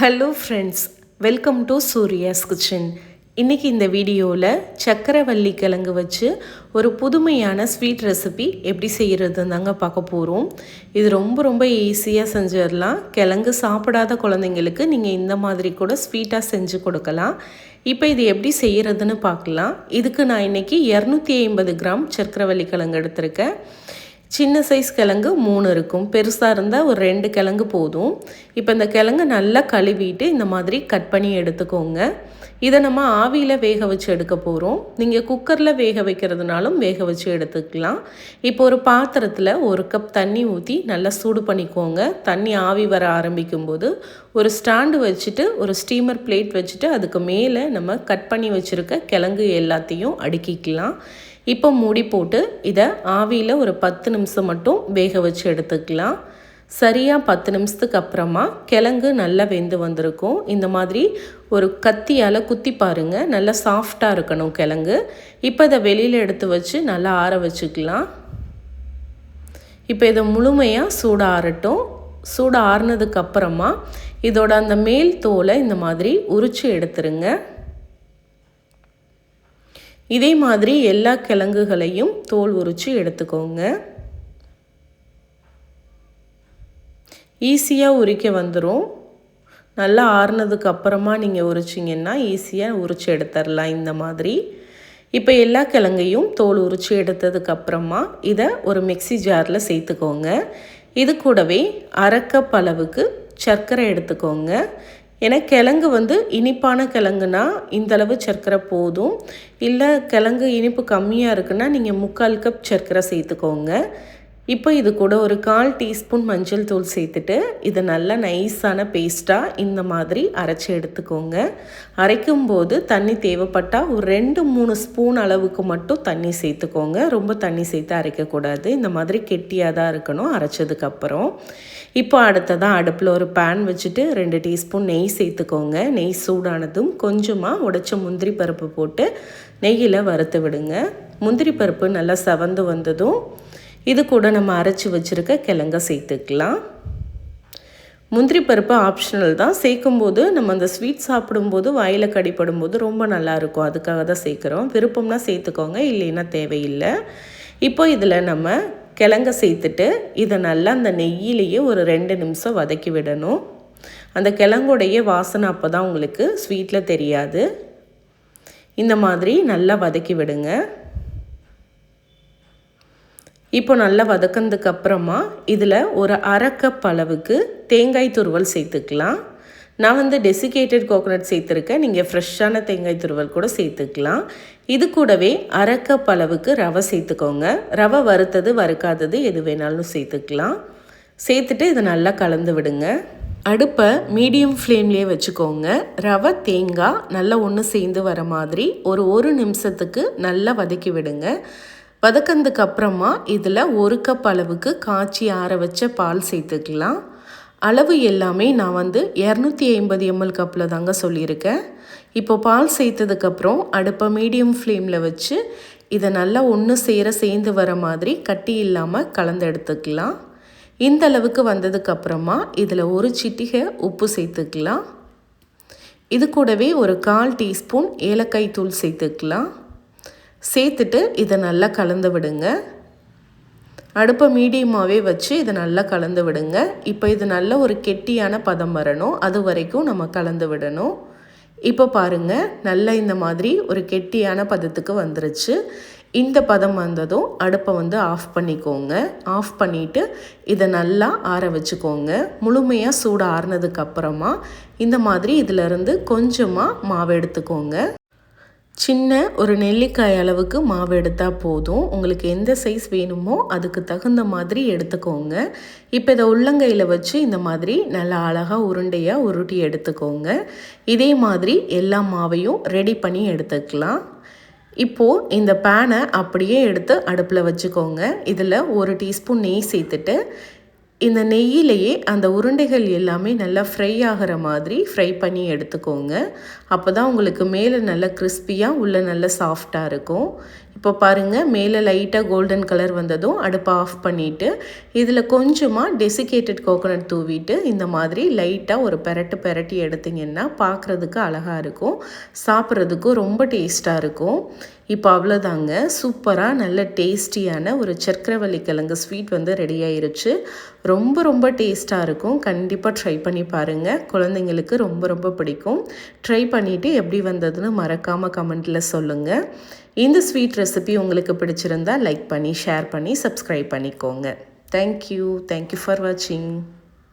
Hello friends, welcome to Surya's kitchen. இன்றைக்கி இந்த வீடியோவில் சக்கரவள்ளி கிழங்கு வச்சு ஒரு புதுமையான ஸ்வீட் ரெசிபி எப்படி செய்கிறதுன்னு தாங்க பார்க்க போகிறோம். இது ரொம்ப ரொம்ப ஈஸியாக செஞ்சிடலாம். கிழங்கு சாப்பிடாத குழந்தைங்களுக்கு நீங்கள் இந்த மாதிரி கூட ஸ்வீட்டாக செஞ்சு கொடுக்கலாம். இப்போ இது எப்படி செய்கிறதுன்னு பார்க்கலாம். இதுக்கு நான் இன்றைக்கி 250 கிராம் சக்கரவள்ளி கிழங்கு எடுத்திருக்கேன். சின்ன சைஸ் கிழங்கு 3 இருக்கும், பெருசாக இருந்தால் ஒரு 2 கிழங்கு போதும். இப்போ இந்த கிழங்கு நல்லா கழுவிட்டு இந்த மாதிரி கட் பண்ணி எடுத்துக்கோங்க. இதை நம்ம ஆவியில் வேக வச்சு எடுக்க போகிறோம். நீங்கள் குக்கரில் வேக வைக்கிறதுனாலும் வேக வச்சு எடுத்துக்கலாம். இப்போ ஒரு பாத்திரத்தில் 1 கப் தண்ணி ஊற்றி நல்லா சூடு பண்ணிக்கோங்க. தண்ணி ஆவி வர ஆரம்பிக்கும் போது ஒரு ஸ்டாண்டு வச்சுட்டு ஒரு ஸ்டீமர் பிளேட் வச்சுட்டு அதுக்கு மேலே நம்ம கட் பண்ணி வச்சுருக்க கிழங்கு எல்லாத்தையும் அடுக்கிக்கலாம். இப்போ மூடி போட்டு இதை ஆவியில் ஒரு 10 நிமிஷம் மட்டும் வேக வச்சு எடுத்துக்கலாம். சரியாக 10 நிமிஷத்துக்கு அப்புறமா கிழங்கு நல்லா வெந்து வந்திருக்கும். இந்த மாதிரி ஒரு கத்தியால் குத்தி பாருங்கள், நல்லா சாஃப்டாக இருக்கணும் கிழங்கு. இப்போ இதை வெளியில் எடுத்து வச்சு நல்லா ஆற வச்சுக்கலாம். இப்போ இதை முழுமையாக சூட ஆறட்டும். சூட ஆறுனதுக்கு அப்புறமா இதோட அந்த மேல் தோலை இந்த மாதிரி உரித்து எடுத்துருங்க. இதே மாதிரி எல்லா கிழங்குகளையும் தோல் உரித்து எடுத்துக்கோங்க. ஈஸியாக உரிக்க வந்துடும். நல்லா ஆறுனதுக்கு அப்புறமா நீங்கள் உரிச்சிங்கன்னா ஈஸியாக உரித்து எடுத்துடலாம் இந்த மாதிரி. இப்போ எல்லா கிழங்கையும் தோல் உரித்து எடுத்ததுக்கப்புறமா இதை ஒரு மிக்ஸி ஜாரில் சேர்த்துக்கோங்க. இது கூடவே 1/2 கப் அளவுக்கு சர்க்கரை எடுத்துக்கோங்க. ஏன்னா கிழங்கு இனிப்பான கிழங்குனா இந்தளவு சர்க்கரை போதும். இல்லை கிழங்கு இனிப்பு கம்மியாக இருக்குன்னா நீங்கள் 3/4 கப் சர்க்கரை சேர்த்துக்கோங்க. இப்போ இது கூட ஒரு 1/4 டீஸ்பூன் மஞ்சள் தூள் சேர்த்துட்டு இதை நல்லா நைஸான பேஸ்ட்டாக இந்த மாதிரி அரைச்சி எடுத்துக்கோங்க. அரைக்கும்போது தண்ணி தேவைப்பட்டால் ஒரு 2-3 ஸ்பூன் அளவுக்கு மட்டும் தண்ணி சேர்த்துக்கோங்க. ரொம்ப தண்ணி சேர்த்து அரைக்கக்கூடாது. இந்த மாதிரி கெட்டியாக தான் இருக்கணும் அரைச்சதுக்கப்புறம். இப்போ அடுத்ததான் அடுப்பில் ஒரு பேன் வச்சுட்டு 2 டீஸ்பூன் நெய் சேர்த்துக்கோங்க. நெய் சூடானதும் கொஞ்சமாக உடைச்ச முந்திரி பருப்பு போட்டு நெய்யில் வறுத்து விடுங்க. முந்திரி பருப்பு நல்லா செவந்து வந்ததும் இது கூட நம்ம அரைச்சி வச்சுருக்க கிழங்க சேர்த்துக்கலாம். முந்திரி பருப்பு ஆப்ஷனல் தான். சேர்க்கும்போது நம்ம அந்த ஸ்வீட் சாப்பிடும்போது வாயில் கடிப்படும்போது ரொம்ப நல்லாயிருக்கும். அதுக்காக தான் சேர்க்குறோம். விருப்பம்னா சேர்த்துக்கோங்க, இல்லைன்னா தேவையில்லை. இப்போ இதில் நம்ம கிழங்க சேர்த்துட்டு இதை நல்லா அந்த நெய்யிலேயே ஒரு 2 நிமிஷம் வதக்கி விடணும். அந்த கிழங்குடைய வாசனை அப்போ தான் உங்களுக்கு ஸ்வீட்டில் தெரியாது. இந்த மாதிரி நல்லா வதக்கி விடுங்க. இப்போ நல்லா வதக்கினதுக்கு அப்புறமா இதில் ஒரு 1/2 கப் அளவுக்கு தேங்காய் துருவல் சேர்த்துக்கலாம். நான் டெசிகேட்டட் கோகோனட் சேர்த்துருக்கேன். நீங்கள் ஃப்ரெஷ்ஷான தேங்காய் துருவல் கூட சேர்த்துக்கலாம். இது கூடவே 1/2 கப் அளவுக்கு ரவை சேர்த்துக்கோங்க. ரவை வறுத்தது வறுக்காதது எது வேணாலும் சேர்த்துக்கலாம். சேர்த்துட்டு இதை நல்லா கலந்து விடுங்க. அடுப்பை மீடியம் ஃப்ளேம்லேயே வச்சுக்கோங்க. ரவை தேங்காய் நல்லா ஒன்று சேர்ந்து வர மாதிரி ஒரு நிமிஷத்துக்கு நல்லா வதக்கி விடுங்க. வதக்கினதுக்கு அப்புறமா இதில் 1 கப் அளவுக்கு காய்ச்சி ஆற வச்ச பால் சேர்த்துக்கலாம். அளவு எல்லாமே நான் 250 ml கப்பில் தாங்க சொல்லியிருக்கேன். இப்போ பால் சேர்த்ததுக்கப்புறம் அடுப்பை மீடியம் ஃப்ளேமில் வச்சு இதை நல்லா ஒன்று சேர்ந்து வர மாதிரி கட்டி இல்லாமல் கலந்து எடுத்துக்கலாம். இந்த அளவுக்கு வந்ததுக்கப்புறமா இதில் ஒரு சிட்டிகை உப்பு சேர்த்துக்கலாம். இது கூடவே ஒரு 1/4 டீஸ்பூன் ஏலக்காய் தூள் சேர்த்துக்கலாம். சேர்த்துட்டு இதை நல்லா கலந்து விடுங்க. அடுப்பை மீடியமாகவே வச்சு இதை நல்லா கலந்து விடுங்க. இப்போ இது நல்ல ஒரு கெட்டியான பதம் வரணும். அது வரைக்கும் நம்ம கலந்து விடணும். இப்போ பாருங்கள், நல்லா இந்த மாதிரி ஒரு கெட்டியான பதத்துக்கு வந்துருச்சு. இந்த பதம் வந்ததும் அடுப்பை ஆஃப் பண்ணிக்கோங்க. ஆஃப் பண்ணிவிட்டு இதை நல்லா ஆற வச்சுக்கோங்க. முழுமையாக சூடு ஆறுனதுக்கப்புறமா இந்த மாதிரி இதிலேருந்து கொஞ்சமாக மாவு எடுத்துக்கோங்க. சின்ன ஒரு நெல்லிக்காய் அளவுக்கு மாவு எடுத்தால் போதும். உங்களுக்கு எந்த சைஸ் வேணுமோ அதுக்கு தகுந்த மாதிரி எடுத்துக்கோங்க. இப்போ இதை உள்ளங்கையில் வச்சு இந்த மாதிரி நல்லா அழகாக உருண்டையாக உருட்டி எடுத்துக்கோங்க. இதே மாதிரி எல்லா மாவையும் ரெடி பண்ணி எடுத்துக்கலாம். இப்போது இந்த பேனை அப்படியே எடுத்து அடுப்பில் வச்சுக்கோங்க. இதில் 1 டீஸ்பூன் நெய் சேர்த்துட்டு இந்த நெய்யிலேயே அந்த உருண்டைகள் எல்லாமே நல்லா ஃப்ரை ஆகிற மாதிரி ஃப்ரை பண்ணி எடுத்துக்கோங்க. அப்போ தான் உங்களுக்கு மேலே நல்லா கிறிஸ்பியாக உள்ளே நல்லா சாஃப்டாக இருக்கும். இப்போ பாருங்கள் மேலே லைட்டாக கோல்டன் கலர் வந்ததும் அடுப்பை ஆஃப் பண்ணிவிட்டு இதில் கொஞ்சமாக டெசிகேட்டட் கோகோனட் தூவிட்டு இந்த மாதிரி லைட்டாக ஒரு பெரட்டி எடுத்திங்கன்னா பார்க்குறதுக்கு அழகாக இருக்கும், சாப்பிட்றதுக்கும் ரொம்ப டேஸ்ட்டாக இருக்கும். இப்போ அவ்வளோதாங்க, சூப்பராக நல்ல டேஸ்டியான ஒரு சர்க்கரைவள்ளி கிழங்கு ஸ்வீட் வந்து ரெடி ஆயிருச்சு. ரொம்ப டேஸ்ட்டாக இருக்கும். கண்டிப்பாக ட்ரை பண்ணி பாருங்கள், குழந்தைங்களுக்கு ரொம்ப பிடிக்கும். ட்ரை பண்ணிவிட்டு எப்படி வந்ததுன்னு மறக்காமல் கமெண்ட்டில் சொல்லுங்கள். இந்த ஸ்வீட் ரெசிபி உங்களுக்கு பிடிச்சிருந்தா லைக் பண்ணி ஷேர் பண்ணி சப்ஸ்கிரைப் பண்ணிக்கோங்க. தேங்க்யூ ஃபார் வாட்சிங்.